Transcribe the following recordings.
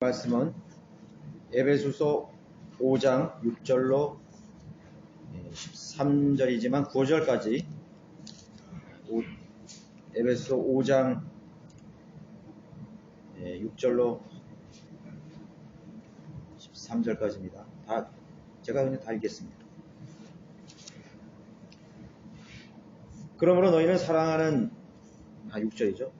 말씀은 에베소서 5장 6절로 13절이지만 9절까지 에베소서 5장 6절로 13절까지입니다. 제가 그냥 다 읽겠습니다. 그러므로 너희는 사랑하는 6절이죠.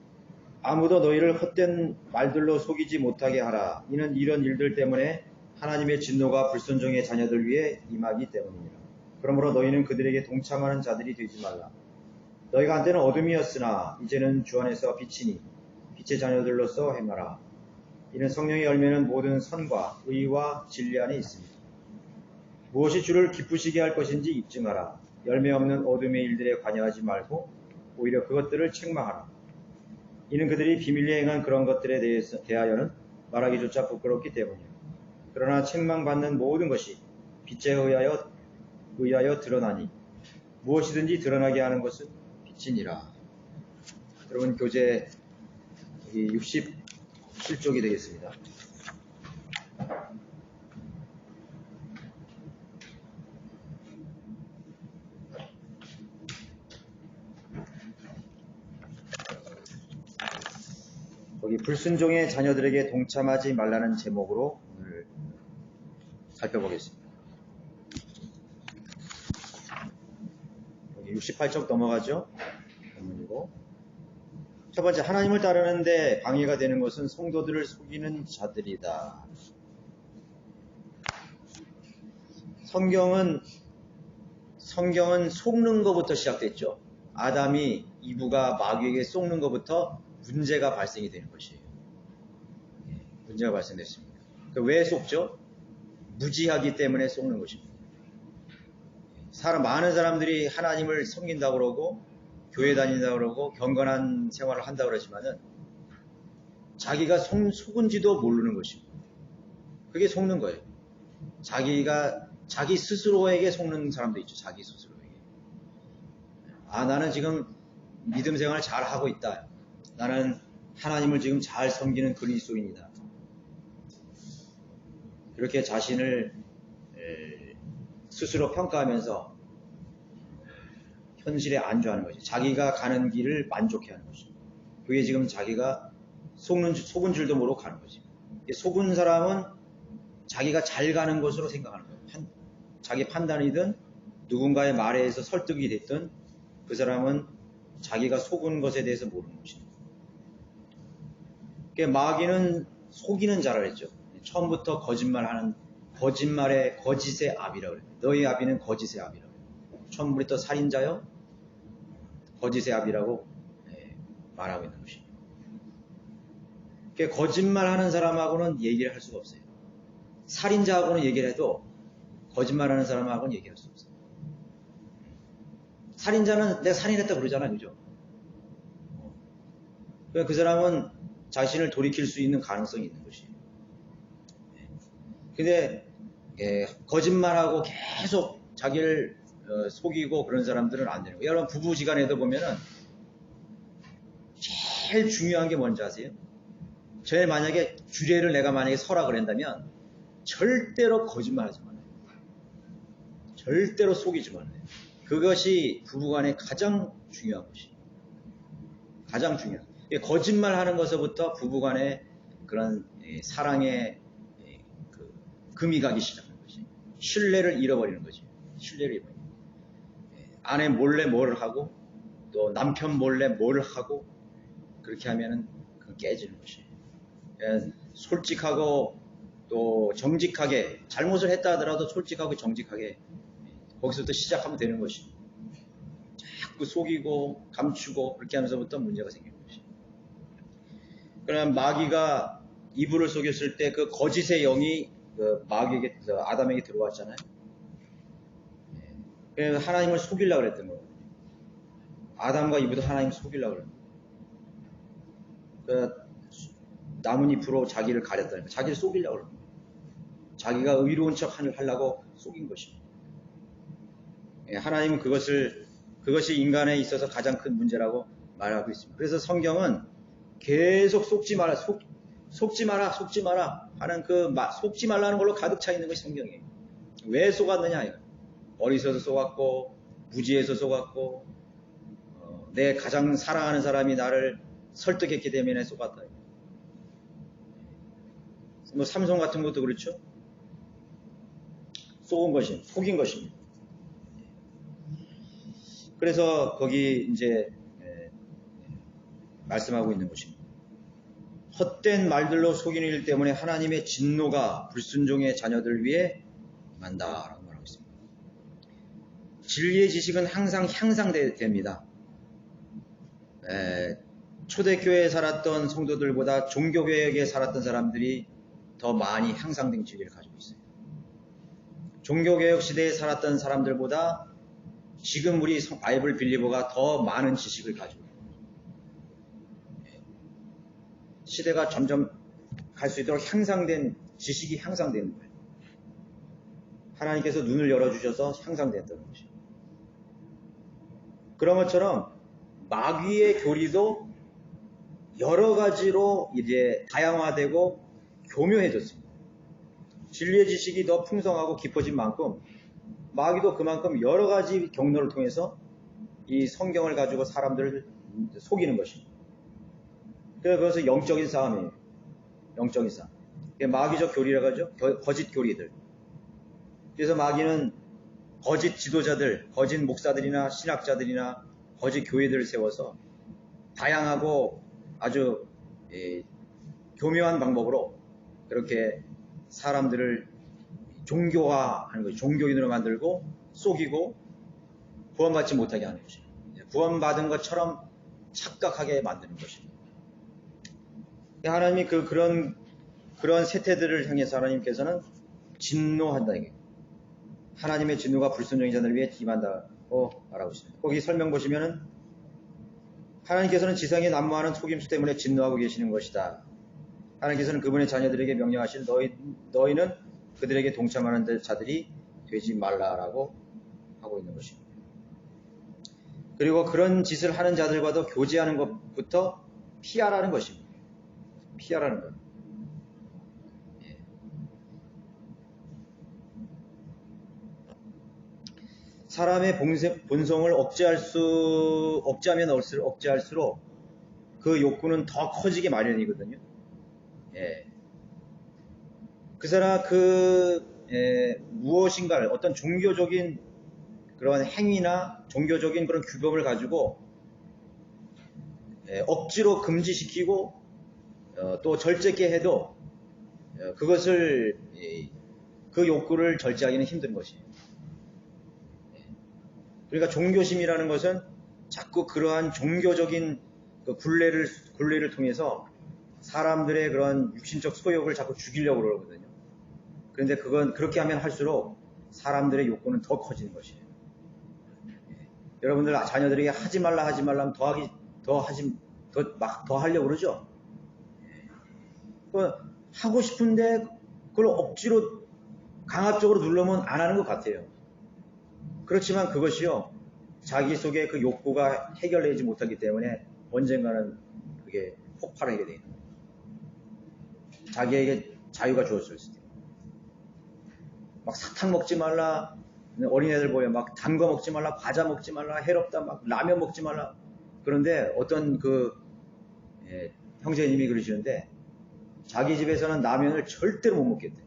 아무도 너희를 헛된 말들로 속이지 못하게 하라. 이는 이런 일들 때문에 하나님의 진노가 불순종의 자녀들 위에 임하기 때문이니라. 그러므로 너희는 그들에게 동참하는 자들이 되지 말라. 너희가 한때는 어둠이었으나 이제는 주 안에서 빛이니 빛의 자녀들로서 행하라. 이는 성령의 열매는 모든 선과 의와 진리 안에 있습니다. 무엇이 주를 기쁘시게 할 것인지 입증하라. 열매 없는 어둠의 일들에 관여하지 말고 오히려 그것들을 책망하라. 이는 그들이 비밀리에 행한 그런 것들에 대하여는 말하기조차 부끄럽기 때문이에요. 그러나 책망받는 모든 것이 빛에 의하여 드러나니 무엇이든지 드러나게 하는 것은 빛이니라. 여러분 교재 67쪽이 되겠습니다. 거기 불순종의 자녀들에게 동참하지 말라는 제목으로 오늘 살펴보겠습니다. 여기 68쪽 넘어가죠. 첫 번째, 하나님을 따르는데 방해가 되는 것은 성도들을 속이는 자들이다. 성경은 속는 것부터 시작됐죠. 아담이 이브가 마귀에게 속는 것부터 문제가 발생이 되는 것이에요. 문제가 발생됐습니다. 왜 속죠? 무지하기 때문에 속는 것입니다. 많은 사람들이 하나님을 섬긴다고 그러고 교회 다닌다고 그러고 경건한 생활을 한다고 그러지만은 자기가 속은지도 모르는 것입니다. 그게 속는 거예요. 자기 스스로에게 속는 사람도 있죠. 자기 스스로에게. 나는 지금 믿음 생활을 잘 하고 있다. 나는 하나님을 지금 잘 섬기는 그리스도인이다. 그렇게 자신을 스스로 평가하면서 현실에 안주하는 거지. 자기가 가는 길을 만족해하는 것이죠. 그게 지금 자기가 속은 줄도 모르고 가는 거지. 속은 사람은 자기가 잘 가는 것으로 생각하는 거예요. 자기 판단이든 누군가의 말에 의해서 설득이 됐든 그 사람은 자기가 속은 것에 대해서 모르는 것이죠. 마귀는 속이는 자라 그랬죠. 처음부터 거짓말의 거짓의 아비라고 그래요. 너희 아비는 거짓의 아비라고 그래요. 처음부터 살인자요, 거짓의 아비라고 말하고 있는 것이죠. 거짓말하는 사람하고는 얘기를 할 수가 없어요. 살인자하고는 얘기를 해도 거짓말하는 사람하고는 얘기할 수 없어요. 살인자는 내가 살인했다 그러잖아요, 그죠? 그 사람은 자신을 돌이킬 수 있는 가능성이 있는 것이에요. 근데 거짓말하고 계속 자기를 속이고 그런 사람들은 안 되는 거예요. 여러분 부부지간에도 보면은 제일 중요한 게 뭔지 아세요? 만약에 주례를 내가 만약에 서라 그런다면 절대로 거짓말하지 말아요. 절대로 속이지 말아요. 그것이 부부간에 가장 중요한 것이에요. 가장 중요한. 거짓말하는 것부터 부부간에 그런 사랑의 금이 가기 시작하는 것이 신뢰를 잃어버리는 거지. 신뢰를 잃어버리는 거지. 아내 몰래 뭘 하고 또 남편 몰래 뭘 하고 그렇게 하면은 그건 깨지는 것이. 솔직하고 또 정직하게 잘못을 했다 하더라도 솔직하고 정직하게 거기서부터 시작하면 되는 것이. 자꾸 속이고 감추고 그렇게 하면서부터 문제가 생기는 것이. 그러나 마귀가 이브를 속였을 때 그 거짓의 영이 마귀에게, 아담에게 들어왔잖아요. 그래서 하나님을 속이려고 그랬던 거예요. 아담과 이브도 하나님을 속이려고 그랬어요. 나뭇잎으로 자기를 가렸다니까. 자기를 속이려고 그랬어요. 자기가 의로운 척 하려고 속인 것입니다. 하나님은 그것이 인간에 있어서 가장 큰 문제라고 말하고 있습니다. 그래서 성경은 계속 속지 마라. 속지 마라, 속지 마라 하는 속지 말라는 걸로 가득 차 있는 것이 성경이에요. 왜 속았느냐, 이거. 어리석어서 속았고, 무지해서 속았고, 내 가장 사랑하는 사람이 나를 설득했기 때문에 속았다. 뭐 삼손 같은 것도 그렇죠. 속인 것입니다. 그래서 거기 이제 말씀하고 있는 것입니다. 헛된 말들로 속이는 일 때문에 하나님의 진노가 불순종의 자녀들 위에 임한다라고 말하고 있습니다. 진리의 지식은 항상 향상됩니다. 초대교회에 살았던 성도들보다 종교개혁에 살았던 사람들이 더 많이 향상된 진리를 가지고 있어요. 종교개혁 시대에 살았던 사람들보다 지금 우리 바이블 빌리버가 더 많은 지식을 가지고 있어요. 시대가 점점 갈 수 있도록 지식이 향상되는 거예요. 하나님께서 눈을 열어주셔서 향상됐다는 것이에요. 그런 것처럼 마귀의 교리도 여러 가지로 이제 다양화되고 교묘해졌습니다. 진리의 지식이 더 풍성하고 깊어진 만큼 마귀도 그만큼 여러 가지 경로를 통해서 이 성경을 가지고 사람들을 속이는 것입니다. 그래서 영적인 싸움이에요. 영적인 싸움. 마귀적 교리라고 하죠. 거짓 교리들. 그래서 마귀는 거짓 지도자들, 거짓 목사들이나 신학자들이나 거짓 교회들을 세워서 다양하고 아주 교묘한 방법으로 그렇게 사람들을 종교화하는 거예요. 종교인으로 만들고 속이고 구원받지 못하게 하는 것입니다. 구원받은 것처럼 착각하게 만드는 것입니다. 하나님이 그런 세태들을 향해서 하나님께서는 진노한다. 하나님의 진노가 불순종의 자들을 위해 임한다고 말하고 있습니다. 거기 설명 보시면은 하나님께서는 지상에 난무하는 속임수 때문에 진노하고 계시는 것이다. 하나님께서는 그분의 자녀들에게 명령하신 너희는 그들에게 동참하는 자들이 되지 말라라고 하고 있는 것입니다. 그리고 그런 짓을 하는 자들과도 교제하는 것부터 피하라는 것입니다. 피하라는 것. 사람의 본성을 억제하면 억제할수록 그 욕구는 더 커지게 마련이거든요. 그 사람 무엇인가를 어떤 종교적인 그런 행위나 종교적인 그런 규범을 가지고 억지로 금지시키고 또 절제케 해도 그것을 그 욕구를 절제하기는 힘든 것이에요. 그러니까 종교심이라는 것은 자꾸 그러한 종교적인 그 굴레를 통해서 사람들의 그런 육신적 소욕을 자꾸 죽이려고 그러거든요. 그런데 그건 그렇게 하면 할수록 사람들의 욕구는 더 커지는 것이에요. 여러분들 자녀들에게 하지 말라 하면 더 하려고 그러죠. 하고 싶은데 그걸 억지로 강압적으로 누르면 안 하는 것 같아요. 그렇지만 그것이요, 자기 속에 그 욕구가 해결되지 못하기 때문에 언젠가는 그게 폭발하게 돼요. 자기에게 자유가 주어졌을 때. 막 사탕 먹지 말라, 어린애들 보여 막 단 거 먹지 말라, 과자 먹지 말라, 해롭다, 막 라면 먹지 말라. 그런데 어떤 형제님이 그러시는데 자기 집에서는 라면을 절대로 못 먹겠대요.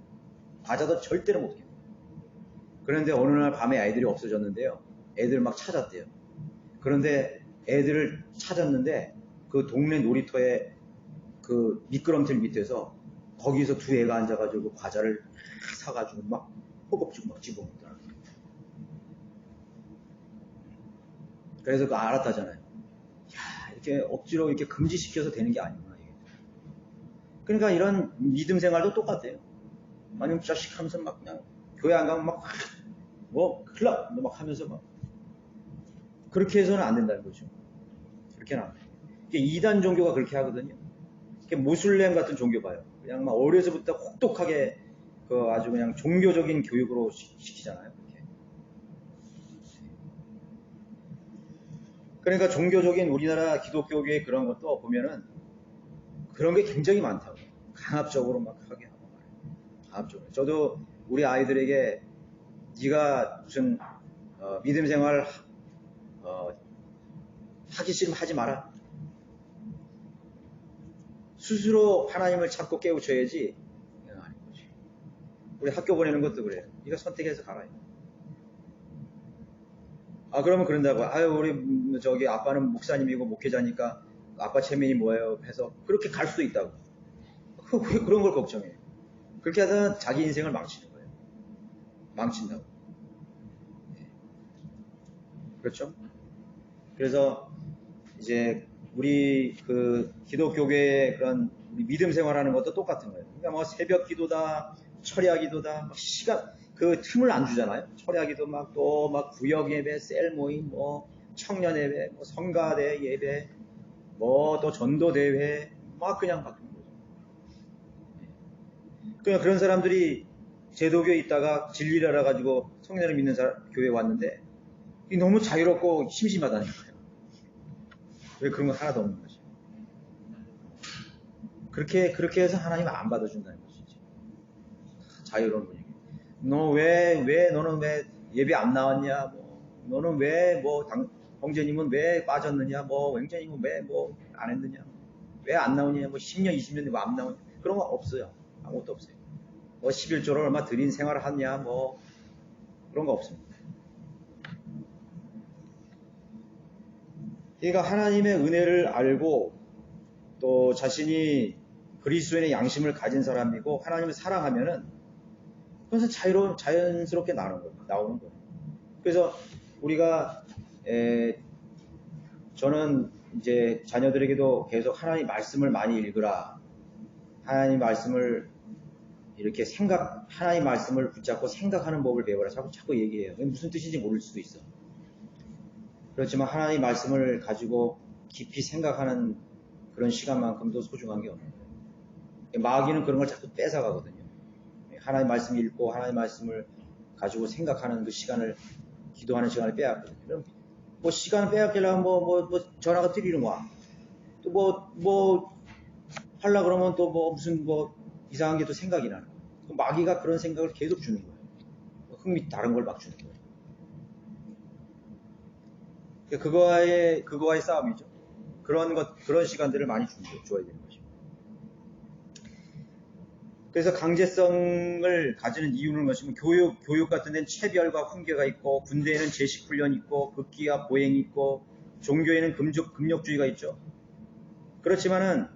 과자도 절대로 못 먹겠대요. 그런데 어느 날 밤에 아이들이 없어졌는데요. 애들 막 찾았대요. 그런데 애들을 찾았는데 그 동네 놀이터에 그 미끄럼틀 밑에서 거기서 두 애가 앉아가지고 과자를 사가지고 막 허겁지겁 막 집어먹더라고요. 그래서 그거 알았다잖아요. 야, 이렇게 억지로 이렇게 금지시켜서 되는 게 아니구나. 이게. 그러니까 이런 믿음 생활도 똑같아요. 아니면 자식 하면서 막 그냥 교회 안 가면 막 클럽 막 하면서 막 그렇게 해서는 안 된다는 거죠. 그렇게는 안 돼요. 이게 이단 종교가 그렇게 하거든요. 이게 모슬렘 같은 종교 봐요. 그냥 막 어려서부터 혹독하게 아주 그냥 종교적인 교육으로 시키잖아요. 그렇게. 그러니까 종교적인 우리나라 기독교계의 그런 것도 보면은 그런 게 굉장히 많다고. 강압적으로 막 하게 하고 말이에요. 강압적으로. 저도 우리 아이들에게 네가 무슨 믿음 생활 하기 싫으면 하지 마라. 스스로 하나님을 찾고 깨우쳐야지. 우리 학교 보내는 것도 그래요. 네가 선택해서 가라. 그러면 그런다고. 우리 저기 아빠는 목사님이고 목회자니까 아빠 체면이 뭐예요? 해서 그렇게 갈 수도 있다고. 왜 그런 걸 걱정해? 그렇게 하다가 자기 인생을 망치는 거예요. 망친다고. 그렇죠? 그래서 이제 우리 그 기독교계의 그런 우리 믿음 생활하는 것도 똑같은 거예요. 그러니까 뭐 새벽 기도다, 철야 기도다, 막 시간 그 틈을 안 주잖아요. 철야 기도 막 또 막 구역 예배, 셀 모임, 뭐 청년 예배, 뭐 성가대 예배, 뭐 또 전도 대회, 막 그냥 바꾸는 거죠. 그냥 그런 사람들이 제도교에 있다가 진리를 알아가지고 성령을 믿는 교회에 왔는데 너무 자유롭고 심심하다는 거예요. 왜 그런 거 하나도 없는 거지. 그렇게 해서 하나님 안 받아준다는 것이지. 자유로운 분위기. 너는 왜 예배 안 나왔냐? 너는 왜 형제님은 왜 빠졌느냐? 형제님은 왜 안 했느냐? 왜 안 나오냐? 10년, 20년 왜 안 나오냐? 그런 거 없어요. 아무것도 없어요. 11조를 얼마 드린 생활을 하냐? 그런 거 없습니다. 그러니까 하나님의 은혜를 알고 또 자신이 그리스도인의 양심을 가진 사람이고 하나님을 사랑하면은 그래서 자연스럽게 나오는 거예요. 그래서 우리가 저는 이제 자녀들에게도 계속 하나님 말씀을 많이 읽으라. 하나님 말씀을 이렇게 하나님 말씀을 붙잡고 생각하는 법을 배워라. 자꾸 얘기해요. 무슨 뜻인지 모를 수도 있어. 그렇지만 하나님 말씀을 가지고 깊이 생각하는 그런 시간만큼도 소중한 게 없는 거예요. 마귀는 그런 걸 자꾸 뺏어가거든요. 하나님 말씀 읽고 하나님 말씀을 가지고 생각하는 그 시간을, 기도하는 시간을 빼앗거든요. 그럼 시간을 빼앗기려면 전화가 뛰리는 거야. 또 하려고 그러면 또 무슨 이상한 게 또 생각이 나는 거예요. 마귀가 그런 생각을 계속 주는 거예요. 다른 걸 막 주는 거예요. 그거와의 싸움이죠. 그런 시간들을 많이 줘야 되는 것입니다. 그래서 강제성을 가지는 이유는 것이면 교육 같은 데는 체별과 훈계가 있고, 군대에는 제식훈련이 있고, 극기와 보행이 있고, 종교에는 금욕주의가 있죠. 그렇지만은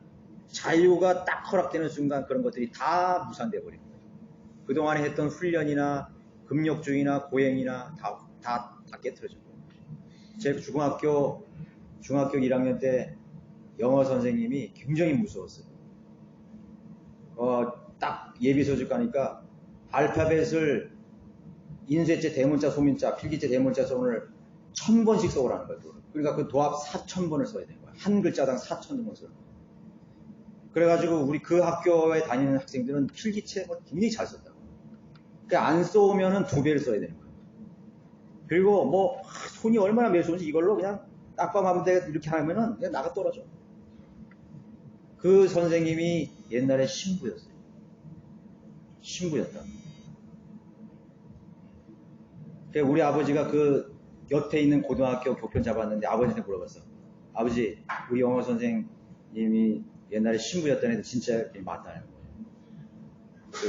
자유가 딱 허락되는 순간 그런 것들이 다 무산되어 버리는 거예요. 그동안에 했던 훈련이나 금욕주의나 보행이나 다 깨트려져. 제가 중학교 1학년 때 영어 선생님이 굉장히 무서웠어요. 딱 예비소집 가니까 알파벳을 인쇄체, 대문자, 소문자, 필기체, 대문자, 소문을 1000번씩 써오라는 거예요. 그러니까 그 도합 4000번을 써야 되는 거예요. 한 글자당 4000번을 써요. 그래가지고 우리 그 학교에 다니는 학생들은 필기체 굉장히 잘 썼다고. 그러니까 안 써오면은 2배를 써야 되는 거예요. 그리고 손이 얼마나 매서운지 이걸로 그냥 딱밤하면 이렇게 하면은 그냥 나가 떨어져. 그 선생님이 옛날에 신부였어요. 신부였다. 우리 아버지가 그 옆에 있는 고등학교 교편 잡았는데 아버지한테 물어봤어. 아버지, 우리 영어 선생님이 옛날에 신부였다는데 진짜 맞다는 거예요.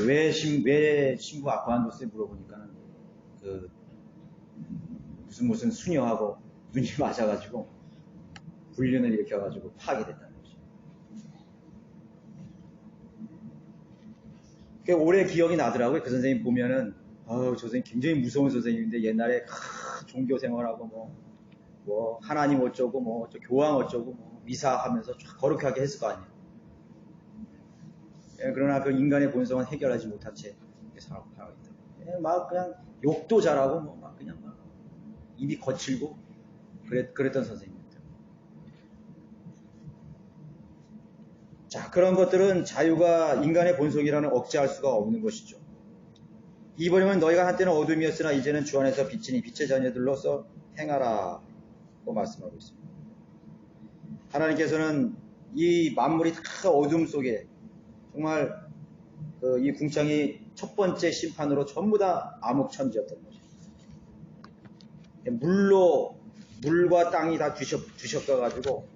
왜 신부 그만뒀어요? 물어보니까 무슨 수녀하고 눈이 맞아가지고 불륜을 일으켜가지고 파괴됐다는 거죠. 오래 기억이 나더라고요. 그 선생님 보면은 저 선생님 굉장히 무서운 선생님인데 옛날에 종교 생활하고 하나님 어쩌고 교황 어쩌고 미사하면서 거룩하게 했을 거 아니에요. 그러나 그 인간의 본성은 해결하지 못한 채 살아가고 있다. 그냥 욕도 잘하고 그냥 입이 거칠고 그랬던 선생님입니다. 자, 그런 것들은 자유가 인간의 본성이라는 억제할 수가 없는 것이죠. 이번에는 너희가 한때는 어둠이었으나 이제는 주 안에서 빛이니 빛의 자녀들로서 행하라 고 말씀하고 있습니다. 하나님께서는 이 만물이 다 어둠 속에 정말 이 궁창이 첫 번째 심판으로 전부 다 암흑천지였던 거죠. 물과 땅이 다 뒤섞여가지고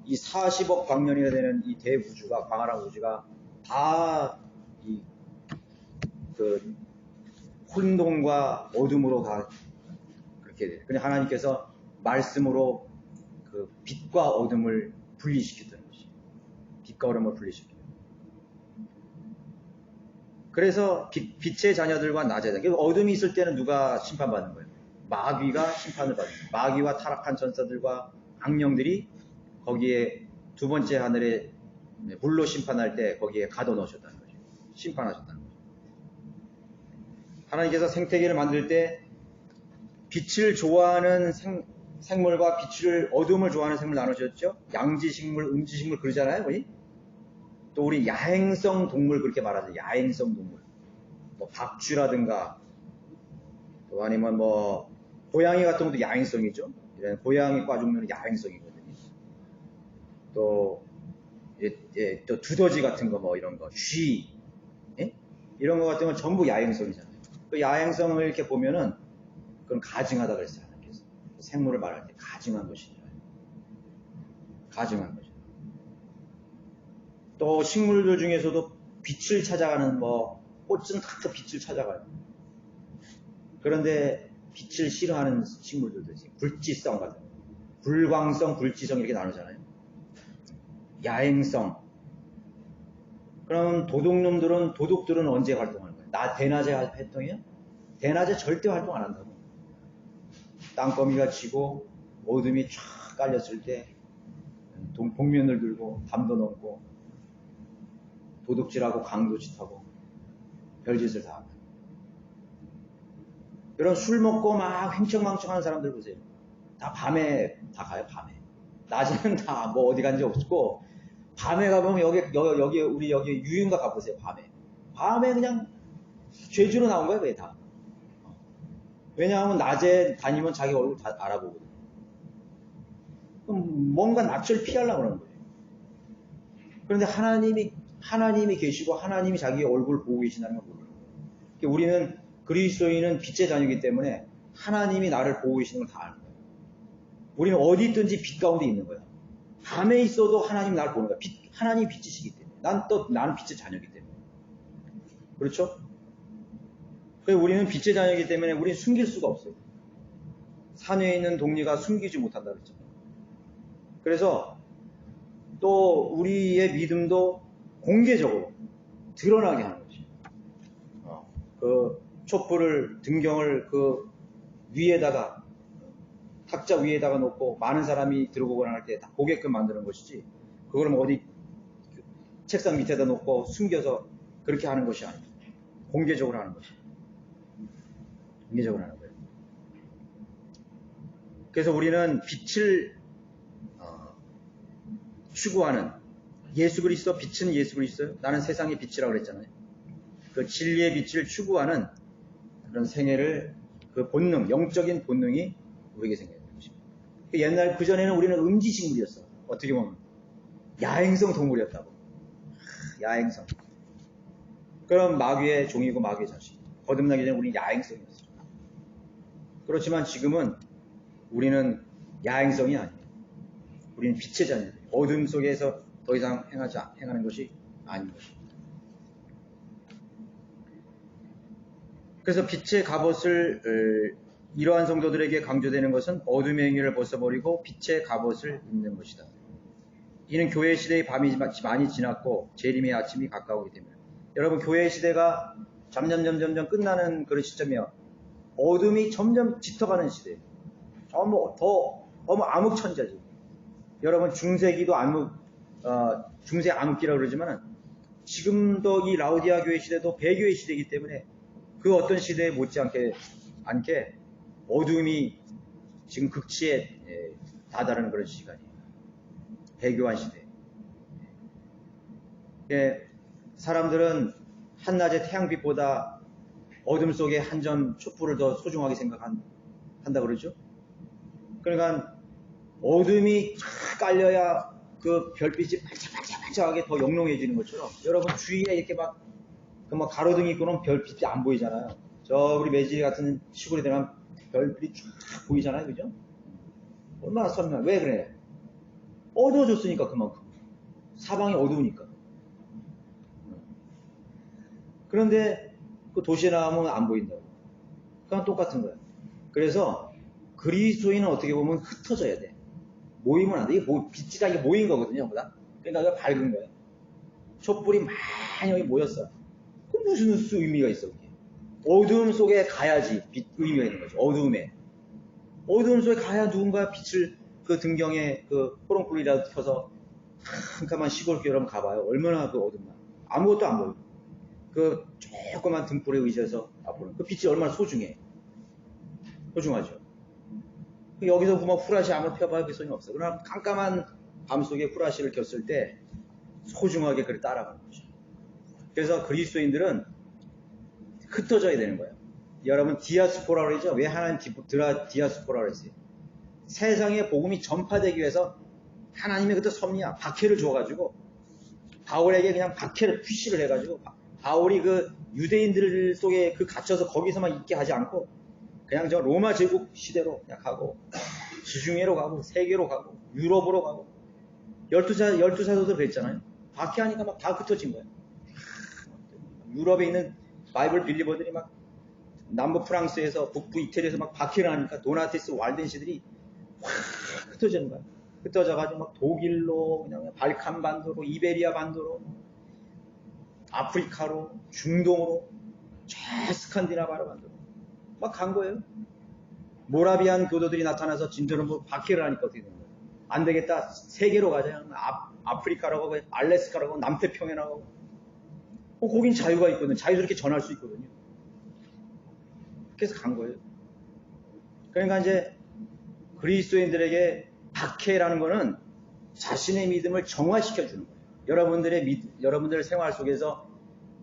이 40억 광년이나 되는 이 대우주가, 광활한 우주가 다 그 혼돈과 어둠으로 다 그렇게 돼요. 근데 하나님께서 말씀으로 그 빛과 어둠을 분리시켰다는 것이. 빛과 어둠을 분리시켜요. 그래서 빛의 자녀들과 낮의 자녀. 어둠이 있을 때는 누가 심판받는 거예요? 마귀가 심판을 받는 거예요. 마귀와 타락한 전사들과 악령들이 거기에 두 번째 하늘에 물로 심판할 때 거기에 가둬놓으셨다는 거죠. 심판하셨다는 거죠. 하나님께서 생태계를 만들 때 빛을 좋아하는 생물과 어둠을 좋아하는 생물 나누셨죠? 양지식물, 음지식물 그러잖아요, 우리? 또 우리 야행성 동물 그렇게 말하죠. 야행성 동물. 뭐 박쥐라든가 또 아니면 뭐 고양이 같은 것도 야행성이죠. 이런 고양이과 종류는 야행성이거든요. 또 두더지 같은 거 뭐 이런 거, 쥐 이런 거 같은 건 전부 야행성이잖아요. 그 야행성을 이렇게 보면은 그건 가증하다 그랬어요. 하나님께서. 생물을 말할 때 가증한 것이다. 가증한 것이다. 또 식물들 중에서도 빛을 찾아가는 꽃은 다 빛을 찾아가요. 그런데 빛을 싫어하는 식물들도 있어요. 불지성 같은 거. 불광성, 불지성 이렇게 나누잖아요. 야행성. 그럼 도둑들은 언제 활동하는 거예요? 대낮에 활동해요? 대낮에 절대 활동 안 한다고. 땅거미가 치고 어둠이 쫙 깔렸을 때 복면을 들고 담도 넘고 도둑질하고 강도짓하고 별짓을 다 합니다. 이런 술 먹고 막 횡청망청하는 사람들 보세요. 다 밤에 다 가요. 밤에. 낮에는 다 뭐 어디 간지 없고 밤에 가보면 우리 여기 유흥가 가보세요. 밤에 그냥 죄주로 나온 거예요. 왜 다. 왜냐하면 낮에 다니면 자기 얼굴 다 알아보거든요. 그럼 뭔가 낯을 피하려고 그러는 거예요. 그런데 하나님이 계시고 하나님이 자기 얼굴을 보고 계신다는 걸 모르는 거예요. 우리는 그리스도인은 빛의 자녀이기 때문에 하나님이 나를 보고 계시는 걸 다 아는 거예요. 우리는 어디 있든지 빛 가운데 있는 거야. 밤에 있어도 하나님이 나를 보는 거야. 하나님이 빛이시기 때문에. 나는 빛의 자녀이기 때문에. 그렇죠? 우리는 빛의 자녀이기 때문에 우리는 숨길 수가 없어요. 산에 있는 독리가 숨기지 못한다 그랬죠. 그래서 또 우리의 믿음도 공개적으로 드러나게 하는 거지. 그 촛불을 등경을 그 위에다가 탁자 위에다가 놓고 많은 사람이 들어오거나 할 때 다 보게끔 만드는 것이지. 그걸 뭐 어디 책상 밑에다 놓고 숨겨서 그렇게 하는 것이 아니에요. 공개적으로 하는 것이. 공개적으로 하는 거예요. 그래서 우리는 빛을 추구하는 예수 그리스도, 빛은 예수 그리스도요. 나는 세상의 빛이라고 그랬잖아요. 그 진리의 빛을 추구하는 그런 생애를 그 본능, 영적인 본능이 우리에게 생겨야 되는 것입니다. 옛날 그전에는 우리는 음지식물이었어. 어떻게 보면 야행성 동물이었다고. 야행성. 그럼 마귀의 종이고 마귀의 자식. 거듭나기 전에 우리는 야행성이었어요. 그렇지만 지금은 우리는 야행성이 아니에요. 우리는 빛의 자녀들. 어둠 속에서 더 이상 행하는 것이 아닌 것입니다. 그래서 빛의 갑옷을 이러한 성도들에게 강조되는 것은 어둠의 행위를 벗어버리고 빛의 갑옷을 입는 것이다. 이는 교회 시대의 밤이 많이 지났고 재림의 아침이 가까우기 때문에. 여러분, 교회 시대가 점점 끝나는 그런 시점이요. 어둠이 점점 짙어가는 시대예요. 너무 암흑천자지. 여러분, 중세기도 중세 암흑기라고 그러지만 지금도 이 라우디아 교회 시대도 배교의 시대이기 때문에 그 어떤 시대에 못지않게 어둠이 지금 극치에 다다르는 그런 시간이에요. 배교한 시대. 사람들은 한낮의 태양빛보다 어둠 속에 한 점 촛불을 더 소중하게 생각한다 그러죠. 그러니까 어둠이 쫙 깔려야 그 별빛이 반짝반짝 활짝하게 더 영롱해지는 것처럼 여러분 주위에 이렇게 막 가로등이 있고 는 별빛이 안 보이잖아요. 저 우리 매질 같은 시골에 들어가면 별빛이 쫙 보이잖아요. 그죠? 얼마나 선명해. 왜 그래? 어두워졌으니까 그만큼. 사방이 어두우니까. 그런데 그 도시에 나가면 안 보인다고. 그건 똑같은 거예요. 그래서 그리스도인은 어떻게 보면 흩어져야 돼. 모이면 안 돼. 이게 빛이 다 이게 모인 거거든요. 보다. 그러니까 이게 밝은 거예요. 촛불이 많이 여기 모였어요. 그 무슨 의미가 있어, 그게. 어두움 속에 가야지 의미가 있는 거죠. 어두움에. 어두움 속에 가야 누군가 빛을 그 등경에 그 호롱불이라도 켜서 캄캄한 시골길 여러분 가봐요. 얼마나 그 어둡나. 아무것도 안 보여. 그 조그만 등불에 의지해서 앞으로 그 빛이 얼마나 소중해. 소중하죠. 여기서 그만 후라시 아무리 펴봐야 그 소용이 없어. 그러나 깜깜한 밤 속에 후라시를 켰을 때 소중하게 그를 따라가는 거죠. 그래서 그리스도인들은 흩어져야 되는 거예요. 여러분 디아스포라고 그러죠? 왜 하나님 디아스포라고 그랬어요? 세상에 복음이 전파되기 위해서 하나님의 그때 섭리야 박해를 줘가지고 바울에게 그냥 박해를 푸시를 해가지고 바울이 그 유대인들 속에 그 갇혀서 거기서만 있게 하지 않고 그냥 저 로마 제국 시대로 그냥 가고 지중해로 가고 세계로 가고 유럽으로 가고 12사도들 그랬잖아요. 박해하니까 막 다 흩어진 거예요. 유럽에 있는 바이블 빌리버들이 막 남부 프랑스에서 북부 이태리에서 막 박해를 하니까 도나티스 walden시들이 확 흩어지는 거야. 흩어져가지고 막 독일로 그냥 발칸 반도로 이베리아 반도로 아프리카로 중동으로 저 스칸디나바르 반도로 막 간 거예요. 모라비안 교도들이 나타나서 진저는 뭐 박해를 하니까 어떻게 되는 거예요? 안 되겠다. 세계로 가자. 아프리카라고 하고 알래스카라고 하고 남태평양이라고 하고 거긴 자유가 있거든요. 자유스럽게 전할 수 있거든요. 그래서 간 거예요. 그러니까 이제 그리스도인들에게 박해라는 거는 자신의 믿음을 정화시켜 주는 거예요. 여러분들의 생활 속에서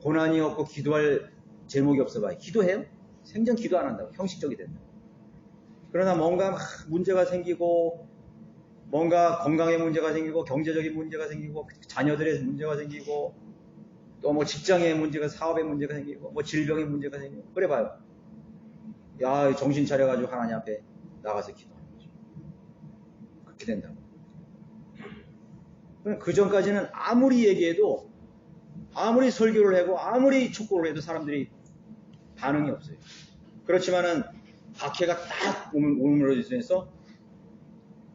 고난이 없고 기도할 제목이 없어봐요. 기도해요? 생전 기도 안 한다고. 형식적이 된다. 그러나 뭔가 문제가 생기고 뭔가 건강에 문제가 생기고 경제적인 문제가 생기고 자녀들의 문제가 생기고 또 뭐 직장에 문제가 사업에 문제가 생기고 뭐 질병에 문제가 생기고 그래 봐요. 야 정신 차려가지고 하나님 앞에 나가서 기도하는 거죠. 그렇게 된다고. 그 전까지는 아무리 얘기해도 아무리 설교를 하고 아무리 촉구를 해도 사람들이 반응이 없어요. 그렇지만은 박해가 딱 오므러지면서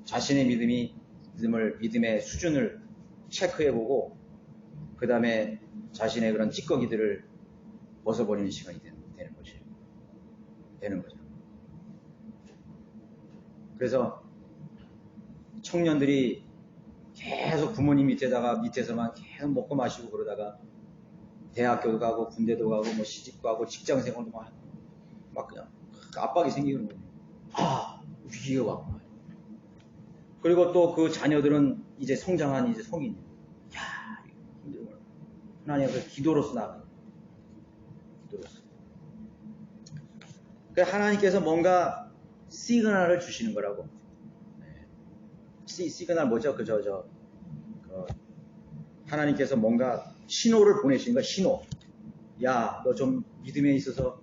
자신의 믿음의 수준을 체크해보고 그 다음에 자신의 그런 찌꺼기들을 벗어버리는 시간이 되는 거죠. 그래서 청년들이 계속 부모님 밑에서만 계속 먹고 마시고 그러다가 대학교도 가고 군대도 가고 뭐 시집도 가고 직장 생활도 막 그냥 압박이 생기는 거예요. 위기가 왔구나. 그리고 또 그 자녀들은 이제 성장한 이제 성인이에요. 힘들구나. 하나님 앞에 기도로서 나가요. 기도로서. 그러니까 하나님께서 뭔가 시그널을 주시는 거라고. 시그널 뭐죠? 하나님께서 뭔가 신호를 보내시는 거야, 신호. 야, 너 좀 믿음에 있어서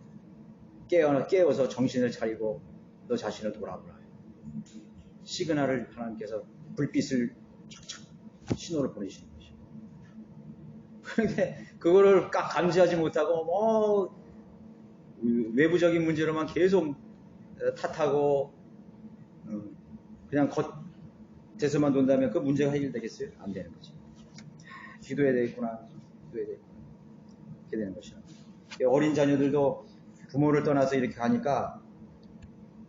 깨워서 정신을 차리고 너 자신을 돌아보라. 시그널을 하나님께서 불빛을 착착 신호를 보내시는 것이죠. 그런데 그거를 딱 감지하지 못하고 뭐 외부적인 문제로만 계속 탓하고 그냥 겉에서만 논다면 그 문제가 해결되겠어요? 안 되는 거죠. 기도해야 되겠구나. 이렇게 되는 것이죠. 어린 자녀들도 부모를 떠나서 이렇게 가니까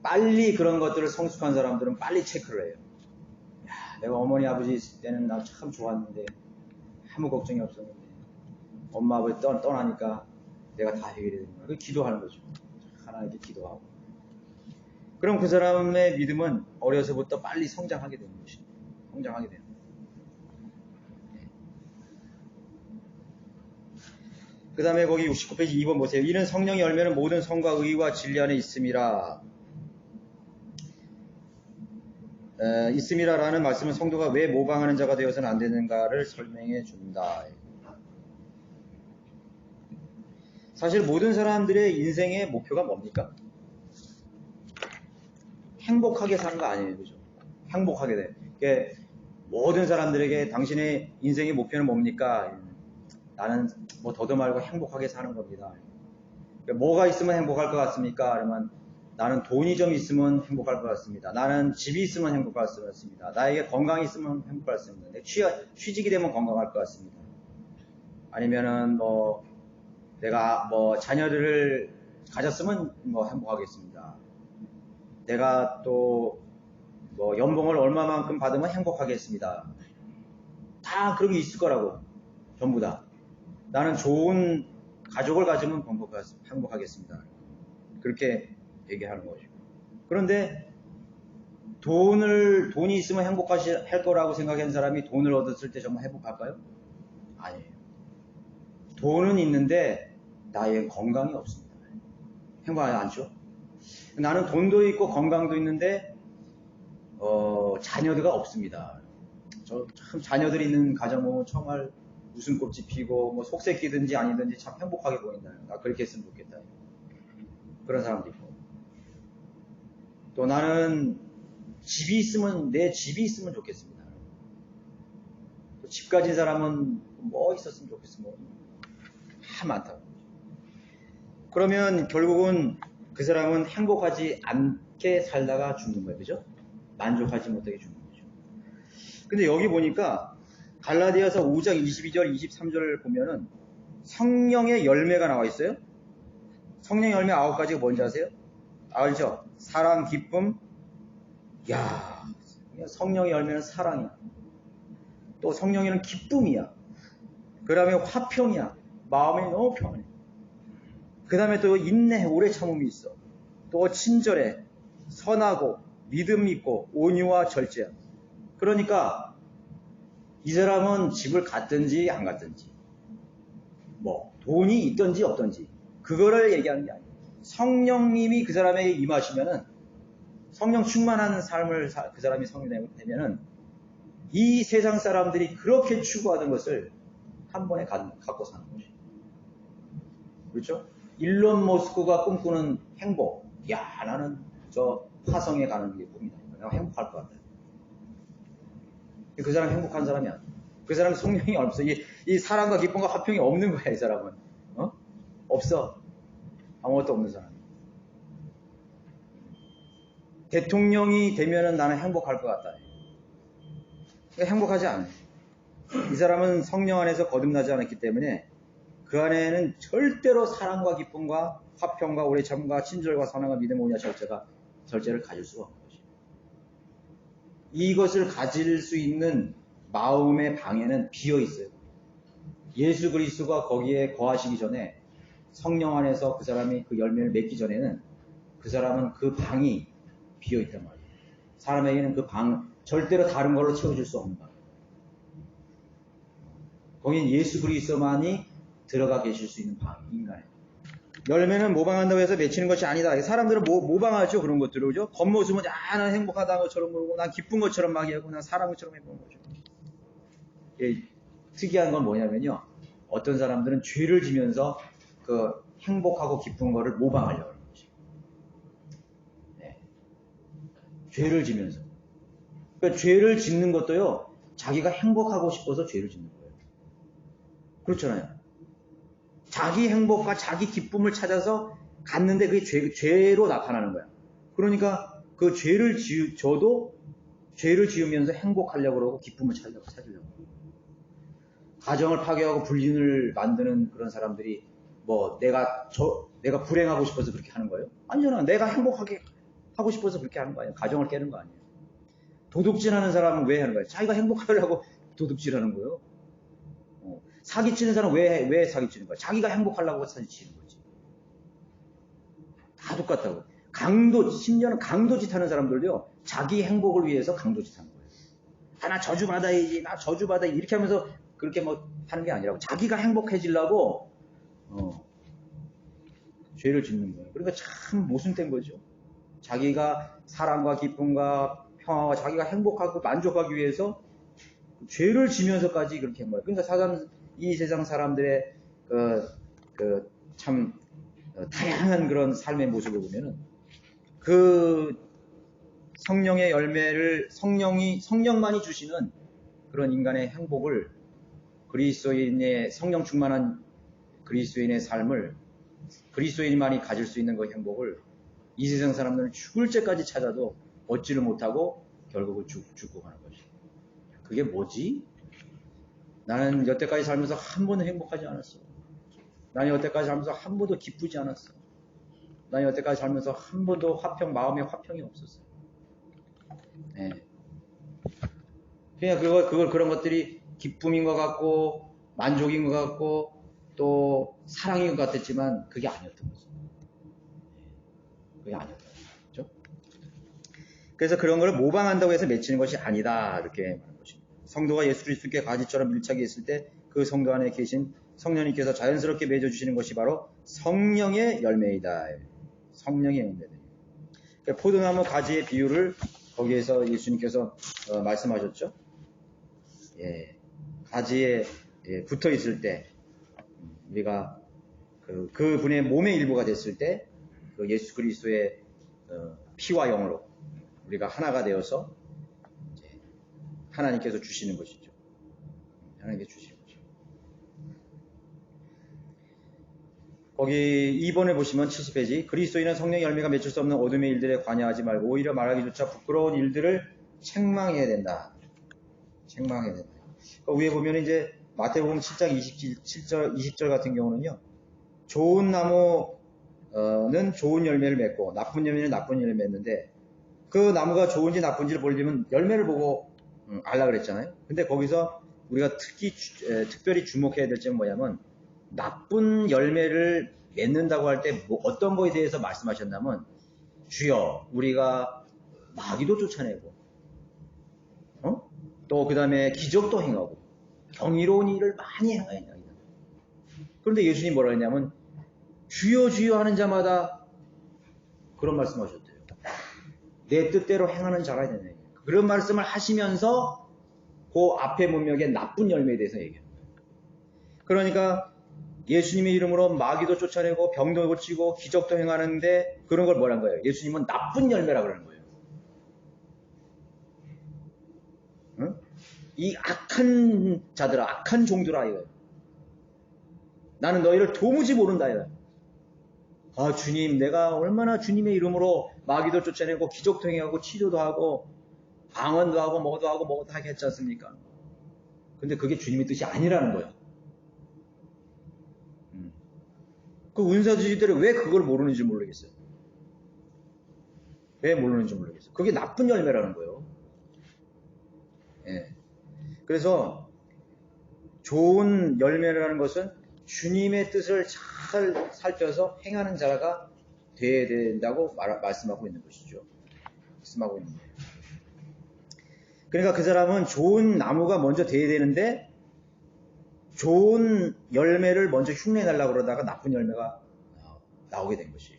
빨리 그런 것들을 성숙한 사람들은 빨리 체크를 해요. 야, 내가 어머니 아버지 있을 때는 나 참 좋았는데 아무 걱정이 없었는데 엄마 아버지 떠나니까 내가 다 해결이 되는 거야. 기도하는 거죠. 하나님께 기도하고. 그럼 그 사람의 믿음은 어려서부터 빨리 성장하게 되는 것입니다. 성장하게 되는 거예요. 그 다음에 거기 69페이지 2번 보세요. 이는 성령의 열매는 모든 성과 의와 진리 안에 있음이라. 있음이라라는 말씀은 성도가 왜 모방하는 자가 되어서는 안 되는가를 설명해 준다. 사실 모든 사람들의 인생의 목표가 뭡니까? 행복하게 사는 거 아니에요. 그죠? 행복하게 돼. 그러니까 모든 사람들에게 당신의 인생의 목표는 뭡니까? 나는 뭐 더도 말고 행복하게 사는 겁니다. 그러니까 뭐가 있으면 행복할 것 같습니까? 그러면 나는 돈이 좀 있으면 행복할 것 같습니다. 나는 집이 있으면 행복할 것 같습니다. 나에게 건강이 있으면 행복할 것 같습니다. 취직이 되면 건강할 것 같습니다. 아니면은 뭐 내가 뭐 자녀들을 가졌으면 뭐 행복하겠습니다. 내가 또 뭐 연봉을 얼마만큼 받으면 행복하겠습니다. 다 그런 게 있을 거라고. 전부 다. 나는 좋은 가족을 가지면 행복하겠습니다. 그렇게 얘기하는 거죠. 그런데 돈이 있으면 행복할 거라고 생각하는 사람이 돈을 얻었을 때 정말 행복할까요? 아니에요. 돈은 있는데 나의 건강이 없습니다. 행복하지 않죠? 나는 돈도 있고 건강도 있는데 자녀가 없습니다. 저 참 자녀들이 있는 가정 보면 정말 웃음꽃이 피고 뭐 속새끼든지 아니든지 참 행복하게 보인다. 나 그렇게 했으면 좋겠다. 그런 사람도 있고. 또 나는 내 집이 있으면 좋겠습니다. 또 집 가진 사람은 뭐 있었으면 좋겠어. 뭐 많다고. 그러면 결국은 그 사람은 행복하지 않게 살다가 죽는 거예요. 그죠? 만족하지 못하게 죽는 거죠. 근데 여기 보니까 갈라디아서 5장 22절 23절을 보면은 성령의 열매가 나와 있어요. 성령의 열매 9가지가 뭔지 아세요? 알죠? 사랑, 기쁨. 야, 성령의 열매는 사랑이야. 또 성령에는 기쁨이야. 그 다음에 화평이야. 마음이 너무 평안해. 그 다음에 또 인내, 오래 참음이 있어. 또 친절해, 선하고, 믿음 있고, 온유와 절제야. 그러니까 이 사람은 집을 갔든지 안 갔든지, 뭐 돈이 있든지 없든지 그거를 얘기하는 게 아니에요. 성령님이 그 사람에게 임하시면은, 성령 충만한 삶을 그 사람이 성령되면은 이 세상 사람들이 그렇게 추구하던 것을 한 번에 갖고 사는 거죠. 그렇죠? 일론 머스크가 꿈꾸는 행복. 야, 나는 저 화성에 가는 게 꿈이다. 내가 행복할 것 같다. 그 사람 행복한 사람이 아니야. 그 사람은 성령이 없어. 이 사랑과 기쁨과 화평이 없는 거야, 이 사람은. 없어. 아무것도 없는 사람. 대통령이 되면은 나는 행복할 것 같다. 행복하지 않아요. 이 사람은 성령 안에서 거듭나지 않았기 때문에 그 안에는 절대로 사랑과 기쁨과 화평과 오래 참음과 친절과 선함과 믿음, 온유와 절제를 가질 수가 없는 것이죠. 이것을 가질 수 있는 마음의 방에는 비어 있어요. 예수 그리스도가 거기에 거하시기 전에 성령 안에서 그 사람이 그 열매를 맺기 전에는 그 사람은 그 방이 비어 있단 말이에요. 사람에게는 그 방 절대로 다른 걸로 채워줄 수 없는 방. 거긴 예수 그리스도만이 들어가 계실 수 있는 방, 인간의. 열매는 모방한다고 해서 맺히는 것이 아니다. 사람들은 모방하죠. 그런 것들을. 그죠? 겉모습은, 난 행복하다는 것처럼 그러고, 난 기쁜 것처럼 막 하고, 난 사랑한 것처럼 해보는 거죠. 특이한 건 뭐냐면요. 어떤 사람들은 죄를 지면서 그 행복하고 기쁜 거를 모방하려고 하는 거죠. 네. 죄를 지면서. 그러니까 죄를 짓는 것도요, 자기가 행복하고 싶어서 죄를 짓는 거예요. 그렇잖아요. 자기 행복과 자기 기쁨을 찾아서 갔는데 그게 죄로 나타나는 거야. 그러니까 그 죄를 지으면서 행복하려고 그러고 기쁨을 찾으려고. 가정을 파괴하고 불륜을 만드는 그런 사람들이 뭐 내가 불행하고 싶어서 그렇게 하는 거예요? 아니잖아. 내가 행복하게 하고 싶어서 그렇게 하는 거 아니에요. 가정을 깨는 거 아니에요. 도둑질하는 사람은 왜 하는 거예요? 자기가 행복하려고 도둑질하는 거예요. 사기치는 사람은 왜 사기치는 거야? 자기가 행복하려고 사기치는 거지. 다 똑같다고. 심지어는 강도짓 하는 사람들도요, 자기 행복을 위해서 강도짓 하는 거예요. 나 저주받아야지, 이렇게 하면서 그렇게 뭐 하는 게 아니라고. 자기가 행복해지려고, 죄를 짓는 거예요. 그러니까 참 모순된 거죠. 자기가 사랑과 기쁨과 평화와 자기가 행복하고 만족하기 위해서 죄를 지면서까지 그렇게 한 거예요. 그러니까 이 세상 사람들의 참 다양한 그런 삶의 모습을 보면은 그 성령의 열매를 성령만이 주시는 그런 인간의 행복을 그리스도인의 성령 충만한 그리스도인의 삶을 그리스도인만이 가질 수 있는 그 행복을 이 세상 사람들은 죽을 때까지 찾아도 얻지를 못하고 결국은 죽고 가는 것이. 그게 뭐지? 나는 여태까지 살면서 한 번도 행복하지 않았어. 나는 여태까지 살면서 한 번도 기쁘지 않았어. 나는 여태까지 살면서 한 번도 마음에 화평이 없었어. 네. 그냥 그런 것들이 기쁨인 것 같고, 만족인 것 같고, 또 사랑인 것 같았지만, 그게 아니었던 거죠. 그게 아니었던 거죠. 그래서 그런 걸 모방한다고 해서 맺히는 것이 아니다. 이렇게 말하는 것입니다. 성도가 예수 그리스도께 가지처럼 밀착해 있을 때, 그 성도 안에 계신 성령님께서 자연스럽게 맺어주시는 것이 바로 성령의 열매이다. 성령의 열매다. 그러니까 포도나무 가지의 비유를 거기에서 예수님께서 말씀하셨죠. 예, 가지에 붙어 있을 때 우리가 그 분의 몸의 일부가 됐을 때 그 예수 그리스도의 피와 영으로 우리가 하나가 되어서 이제 하나님께서 주시는 것이죠. 하나님께 주시는 것이죠. 거기 2번에 보시면 70페이지 그리스도인은 성령의 열매가 맺힐 수 없는 어둠의 일들에 관여하지 말고 오히려 말하기조차 부끄러운 일들을 책망해야 된다. 책망해야 된다. 위에 보면 이제 마태복음 7장 20절 같은 경우는요. 좋은 나무는 좋은 열매를 맺고 나쁜 열매는 나쁜 열매를 맺는데 그 나무가 좋은지 나쁜지를 보려면 열매를 보고 알라 그랬잖아요. 근데 거기서 우리가 특별히 주목해야 될 점은 뭐냐면 나쁜 열매를 맺는다고 할 때 어떤 거에 대해서 말씀하셨냐면 주여 우리가 마귀도 쫓아내고 또 그 다음에 기적도 행하고 경이로운 일을 많이 행하였다. 그런데 예수님이 뭐라 했냐면 주여 주여 하는 자마다 그런 말씀하셨대요. 내 뜻대로 행하는 자라 되네. 그런 말씀을 하시면서 그 앞에 문맥의 나쁜 열매에 대해서 얘기합니다. 그러니까 예수님의 이름으로 마귀도 쫓아내고 병도 고치고 기적도 행하는데 그런 걸 뭐란 거예요? 예수님은 나쁜 열매라 그러는 거예요. 응? 이 악한 자들아, 악한 종들아 이거예요. 나는 너희를 도무지 모른다 이거예요. 아 주님 내가 얼마나 주님의 이름으로 마귀도 쫓아내고 기적도 행하고 치료도 하고 방언도 하고 뭐도 하게 했지 않습니까? 근데 그게 주님의 뜻이 아니라는 거예요. 그 은사주의들이 왜 그걸 모르는지 모르겠어요. 왜 모르는지 모르겠어요. 그게 나쁜 열매라는 거예요. 예. 그래서 좋은 열매라는 것은 주님의 뜻을 잘 살펴서 행하는 자가 되어야 된다고 말씀하고 있는 것이죠. 말씀하고 있는 거예요. 그러니까 그 사람은 좋은 나무가 먼저 돼야 되는데 좋은 열매를 먼저 흉내내려고 그러다가 나쁜 열매가 나오게 된 것이.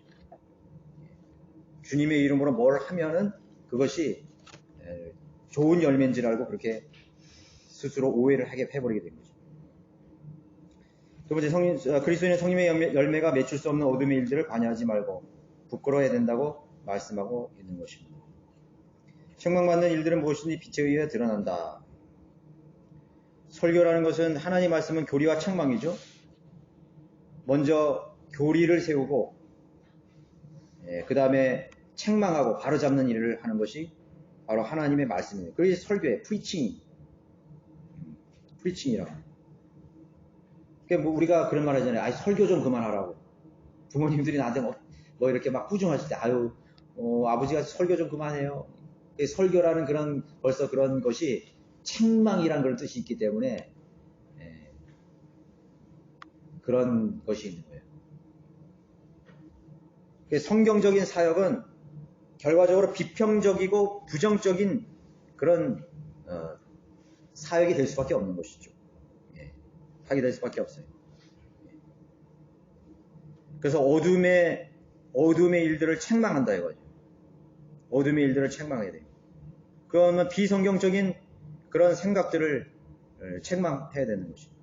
주님의 이름으로 뭘 하면은 그것이 좋은 열매인 줄 알고 그렇게 스스로 오해를 하게 해버리게 된 거죠. 두 번째, 그리스도인의 성령의 열매가 맺힐 수 없는 어둠의 일들을 관여하지 말고 부끄러워야 된다고 말씀하고 있는 것입니다. 책망받는 일들은 무엇인지 빛에 의해 드러난다. 설교라는 것은 하나님 말씀은 교리와 책망이죠. 먼저 교리를 세우고 그 다음에 책망하고 바로잡는 일을 하는 것이 바로 하나님의 말씀이에요. 그래서 설교에 프리칭이라고. 그러니까 뭐 우리가 그런 말 하잖아요. 설교 좀 그만하라고. 부모님들이 나한테 뭐 이렇게 막 꾸중하실 때 아버지가 설교 좀 그만해요. 설교라는 벌써 그런 것이 책망이란 그런 뜻이 있기 때문에 그런 것이 있는 거예요. 성경적인 사역은 결과적으로 비평적이고 부정적인 그런 사역이 될 수밖에 없는 것이죠. 하게 될 수밖에 없어요. 그래서 어둠의 일들을 책망한다 이거죠. 어둠의 일들을 책망해야 돼요. 그러면 비성경적인 그런 생각들을 책망해야 되는 것입니다.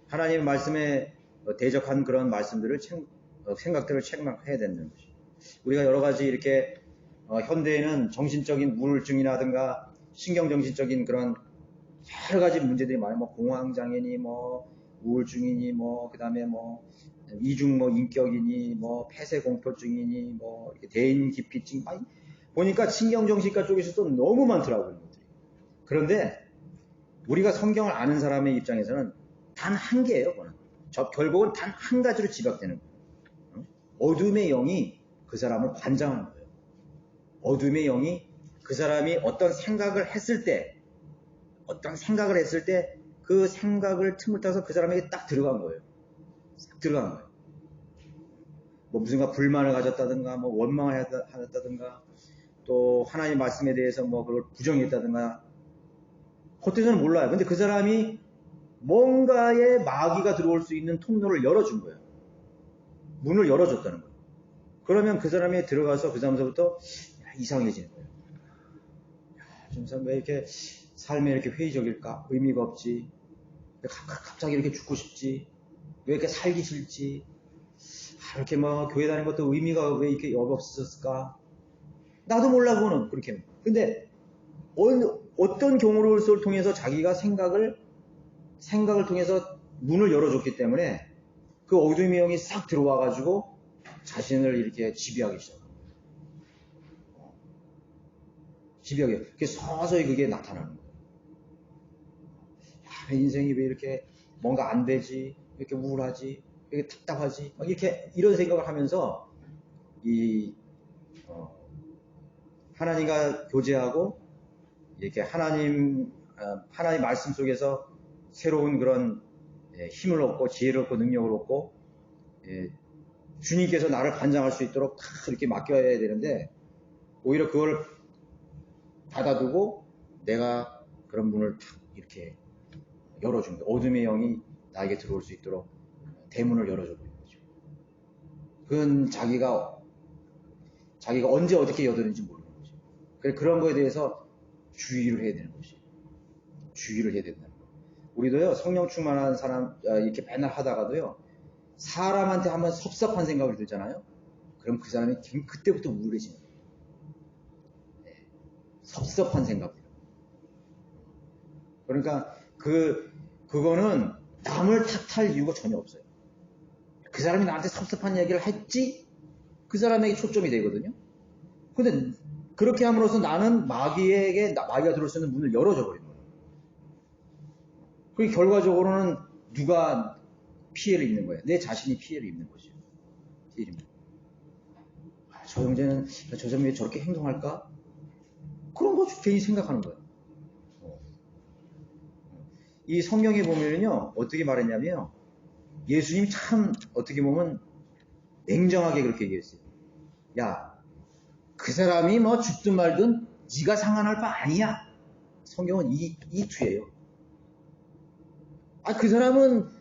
하나님의 말씀에 대적한 그런 말씀들을 생각들을 책망해야 되는 것입니다. 우리가 여러 가지 이렇게 현대에는 정신적인 우울증이라든가 신경정신적인 그런 여러 가지 문제들이 많아요. 뭐 공황장애니 뭐 우울증이니 뭐 그다음에 뭐 이중 뭐 인격이니 뭐 폐쇄공포증이니 뭐 대인기피증 보니까 신경정신과 쪽에서도 너무 많더라고요. 그런데 우리가 성경을 아는 사람의 입장에서는 단 한 개예요. 그거는. 결국은 단 한 가지로 집약되는 거예요. 어둠의 영이 그 사람을 관장하는 거예요. 어둠의 영이 그 사람이 어떤 생각을 했을 때 그 생각을 틈을 타서 그 사람에게 딱 들어간 거예요. 싹 들어간 거예요. 뭐 무슨가 불만을 가졌다든가 뭐 원망을 하였다든가 또 하나님 말씀에 대해서 뭐 그걸 부정했다든가 겉에서는 몰라요. 근데 그 사람이 뭔가에 마귀가 들어올 수 있는 통로를 열어준 거예요. 문을 열어줬다는 거예요. 그러면 그 사람이 들어가서 그 사람서부터 이상해지는 거예요. 저 사람 왜 이렇게 삶에 이렇게 회의적일까? 의미가 없지. 왜 갑자기 이렇게 죽고 싶지? 왜 이렇게 살기 싫지? 이렇게 뭐 교회 다니는 것도 의미가 왜 이렇게 없었을까? 나도 몰라 그거는 그렇게. 근데 어떤 경우를 통해서 자기가 생각을 통해서 문을 열어줬기 때문에 그 어둠의 영이 싹 들어와가지고 자신을 이렇게 지배하기 시작합니다. 지배하게. 그게 서서히 그게 나타나는 거예요. 야, 인생이 왜 이렇게 뭔가 안 되지? 왜 이렇게 우울하지? 왜 이렇게 답답하지? 막 이렇게 이런 생각을 하면서 하나님과 교제하고 이렇게 하나님 말씀 속에서 새로운 그런 힘을 얻고 지혜를 얻고 능력을 얻고 주님께서 나를 관장할 수 있도록 다 이렇게 맡겨야 되는데 오히려 그걸 닫아두고 내가 그런 문을 탁 이렇게 열어준 거예요. 어둠의 영이 나에게 들어올 수 있도록 대문을 열어줘 버린 거죠. 그건 자기가 언제 어떻게 여드는지 모르는 거죠. 그런 거에 대해서 주의를 해야 되는 것이. 주의를 해야 된다는 거. 우리도요, 성령 충만한 사람, 이렇게 맨날 하다가도요, 사람한테 한번 섭섭한 생각을 들잖아요? 그럼 그 사람이 그때부터 우울해지는 거예요. 네. 섭섭한 생각들. 그러니까, 그거는 남을 탓할 이유가 전혀 없어요. 그 사람이 나한테 섭섭한 얘기를 했지? 그 사람에게 초점이 되거든요? 근데, 그렇게 함으로써 나는 마귀가 들어올 수 있는 문을 열어줘 버린 거예요. 그 결과적으로는 누가 피해를 입는 거예요? 내 자신이 피해를 입는 거죠. 저 형제는 저 사람이 왜 저렇게 행동할까? 그런 거 괜히 생각하는 거예요. 이 성경에 보면요 어떻게 말했냐면요 예수님이 참 어떻게 보면 냉정하게 그렇게 얘기했어요. 야, 그 사람이 뭐 죽든 말든 네가 상관할 바 아니야. 성경은 이 투예요. 그 사람은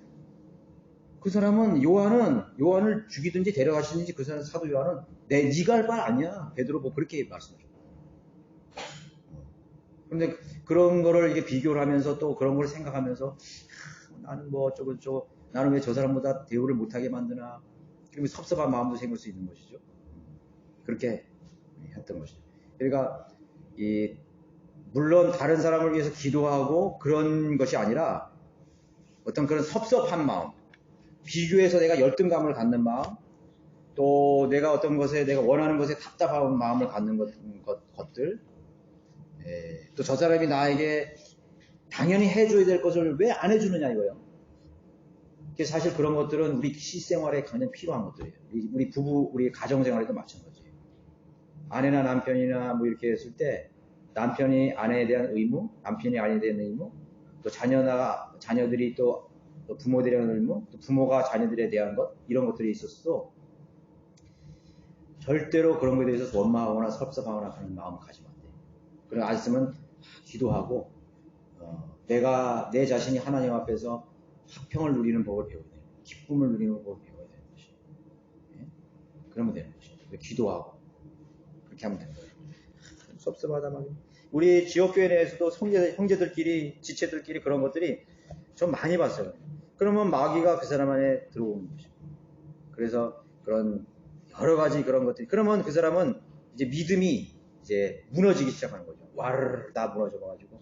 요한을 죽이든지 데려가시든지 그 사람 사도 요한은 네가 할 바 아니야. 베드로 뭐 그렇게 말씀하셨어요. 근데 그런 거를 이게 비교를 하면서 또 그런 걸 생각하면서 나는 뭐 어쩌고 나는 왜 저 사람보다 대우를 못하게 만드나. 그러면 섭섭한 마음도 생길 수 있는 것이죠. 그렇게 했던 것이죠. 그러니까 물론 다른 사람을 위해서 기도하고 그런 것이 아니라 어떤 그런 섭섭한 마음, 비교해서 내가 열등감을 갖는 마음, 또 내가 어떤 것에 내가 원하는 것에 답답한 마음을 갖는 것들, 또 저 사람이 나에게 당연히 해줘야 될 것을 왜 안 해주느냐 이거예요. 사실 그런 것들은 우리 실생활에 가장 필요한 것들이에요. 우리 부부, 우리 가정생활에도 마찬가지예요. 아내나 남편이나 뭐 이렇게 했을 때 남편이 아내에 대한 의무, 남편이 아내에 대한 의무, 또 자녀들이 또 부모들에 대한 의무, 또 부모가 자녀들에 대한 것, 이런 것들이 있었어도 절대로 그런 것에 대해서 원망하거나 섭섭하거나 그런 마음을 가지면 안 돼요. 그럼 아시면 기도하고 내 자신이 하나님 앞에서 화평을 누리는 법을 배워야 돼요. 기쁨을 누리는 법을 배워야 되는 것이에요. 네? 그러면 되는 것이에요. 기도하고 그렇게 하면 되는 거예요. 섭섭하다 말이에요. 우리 지역교회 내에서도 형제들끼리, 지체들끼리 그런 것들이 좀 많이 봤어요. 그러면 마귀가 그 사람 안에 들어오는 거죠. 그래서 그런 여러 가지 그런 것들이, 그러면 그 사람은 이제 믿음이 이제 무너지기 시작하는 거죠. 와르르 다 무너져가지고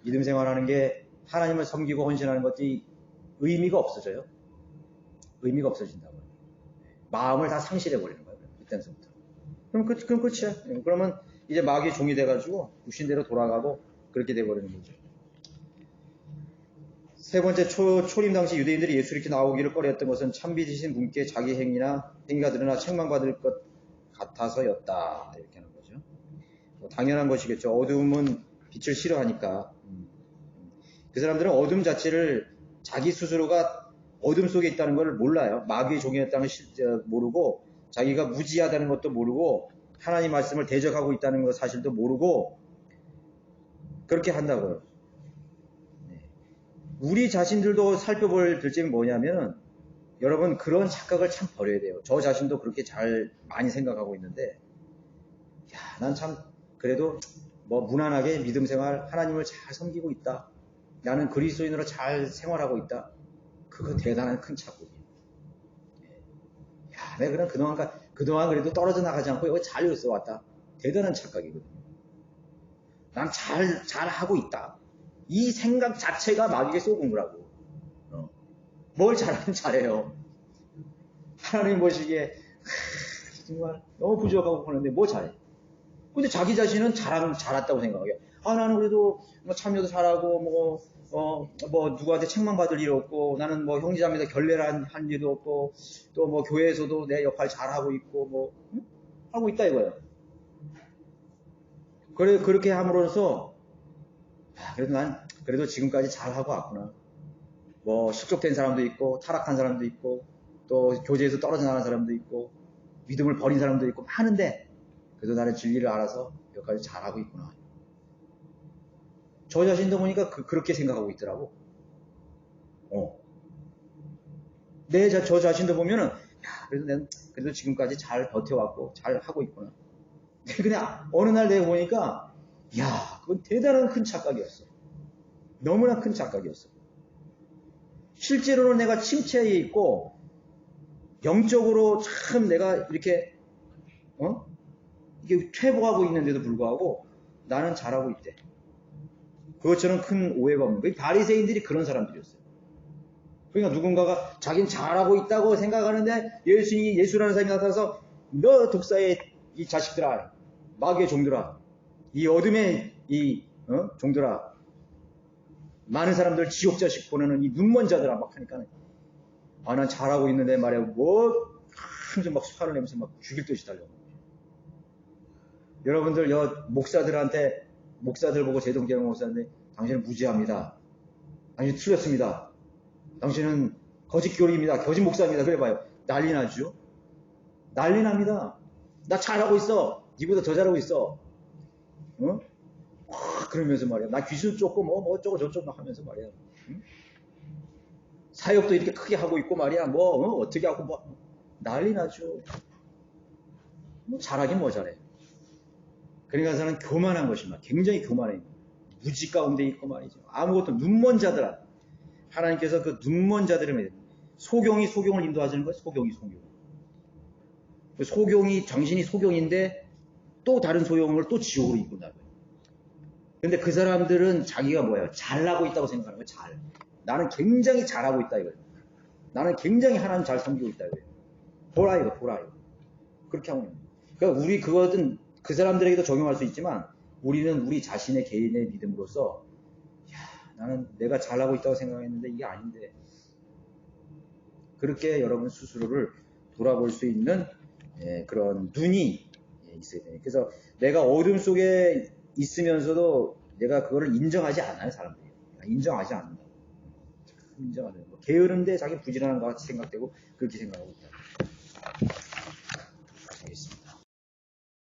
믿음 생활하는 게 하나님을 섬기고 헌신하는 것이 의미가 없어져요. 의미가 없어진다고요. 마음을 다 상실해버리는 거예요. 이때부터. 그럼 끝이야. 그러면 이제 마귀의 종이 돼가지고 육신대로 돌아가고 그렇게 돼버리는 거죠. 세 번째, 초림 당시 유대인들이 예수 이렇게 나오기를 꺼려했던 것은 참비지신 분께 자기 행위가 드러나 책망받을 것 같아서였다. 이렇게 하는 거죠. 뭐 당연한 것이겠죠. 어둠은 빛을 싫어하니까. 그 사람들은 어둠 자체를 자기 스스로가 어둠 속에 있다는 걸 몰라요. 마귀의 종이었다는 걸 모르고, 자기가 무지하다는 것도 모르고, 하나님 말씀을 대적하고 있다는 것 사실도 모르고 그렇게 한다고요. 우리 자신들도 살펴볼 점이 뭐냐면, 여러분 그런 착각을 참 버려야 돼요. 저 자신도 그렇게 잘 많이 생각하고 있는데, 난 참 그래도 뭐 무난하게 믿음 생활, 하나님을 잘 섬기고 있다. 나는 그리스도인으로 잘 생활하고 있다. 그거 대단한 큰 착각이에요. 내가 그동안 그래도 떨어져 나가지 않고 여기 잘 있어 왔다. 대단한 착각이거든요. 난 잘하고 있다. 이 생각 자체가 마귀에게 쏘은 거라고. 뭘 잘하면 잘해요. 하나님 보시기에 정말 너무 부족하고 그러는데 뭐 잘해. 근데 자기 자신은 잘했다고 생각해요. 나는 그래도 뭐 참여도 잘하고 뭐 누구한테 책망받을 일 없고, 나는 뭐 형제자매들 결례를 한 일도 없고, 또 뭐 교회에서도 내 역할 잘하고 있고 하고 있다 이거예요. 그렇게 함으로써 그래도 지금까지 잘하고 왔구나. 뭐 실족된 사람도 있고, 타락한 사람도 있고, 또 교제에서 떨어져 나간 사람도 있고, 믿음을 버린 사람도 있고 하는데, 그래도 나는 진리를 알아서 여기까지 잘하고 있구나. 저 자신도 보니까 그렇게 생각하고 있더라고. 저 자신도 보면은, 그래도 지금까지 잘 버텨왔고, 잘 하고 있구나. 그냥 어느 날 내가 보니까, 그건 대단한 큰 착각이었어. 너무나 큰 착각이었어. 실제로는 내가 침체에 있고, 영적으로 참 내가 이렇게, 이게 퇴보하고 있는데도 불구하고, 나는 잘하고 있대. 그것처럼 큰 오해가 없는 거예요. 바리새인들이 그런 사람들이었어요. 그러니까 누군가가 자기는 잘하고 있다고 생각하는데, 예수라는 사람이 나타나서, 너 독사의 이 자식들아, 마귀의 종들아, 이 어둠의 종들아, 많은 사람들 지옥 자식 보내는 이 눈먼 자들아, 막 하니까, 난 잘하고 있는데 말이야, 항상 막 화를 내면서 막 죽일 듯이 달려. 여러분들, 목사들 보고 제동경 목사인데, 당신은 무지합니다. 당신은 틀렸습니다. 당신은 거짓 교리입니다. 거짓 목사입니다. 그래 봐요. 난리 나죠? 난리 납니다. 나 잘하고 있어. 니보다 더 잘하고 있어. 그러면서 말이야. 나 귀신 쫓고 어쩌고 저쩌고 하면서 말이야. 사역도 이렇게 크게 하고 있고 말이야. 어떻게 하고 난리 나죠. 잘하긴 뭐 잘해. 그러니까 저는 교만한 것이만, 굉장히 교만해. 무지 가운데 있고 말이죠. 아무것도 눈먼 자들아. 하나님께서 그 눈먼 자들을 소경을 인도하시는 거예요. 소경이 정신이 소경인데 또 다른 소경을 또 지옥으로 이끈다고요. 근데 그 사람들은 자기가 뭐예요? 잘하고 있다고 생각하는 거예요. 나는 굉장히 잘하고 있다 이거예요. 나는 굉장히 하나님 잘 섬기고 있다 이거예요. 보라 이거. 그렇게 하고 있는 거예요. 그러니까 그거는 그 사람들에게도 적용할 수 있지만, 우리는 우리 자신의 개인의 믿음으로서, 나는 내가 잘하고 있다고 생각했는데 이게 아닌데, 그렇게 여러분 스스로를 돌아볼 수 있는 그런 눈이 있어야 돼요. 그래서 내가 어둠 속에 있으면서도 내가 그거를 인정하지 않아요, 사람들이. 인정하지 않는다. 인정하는 거. 게으른데 자기 부지런한 것 같이 생각되고 그렇게 생각하고 있다.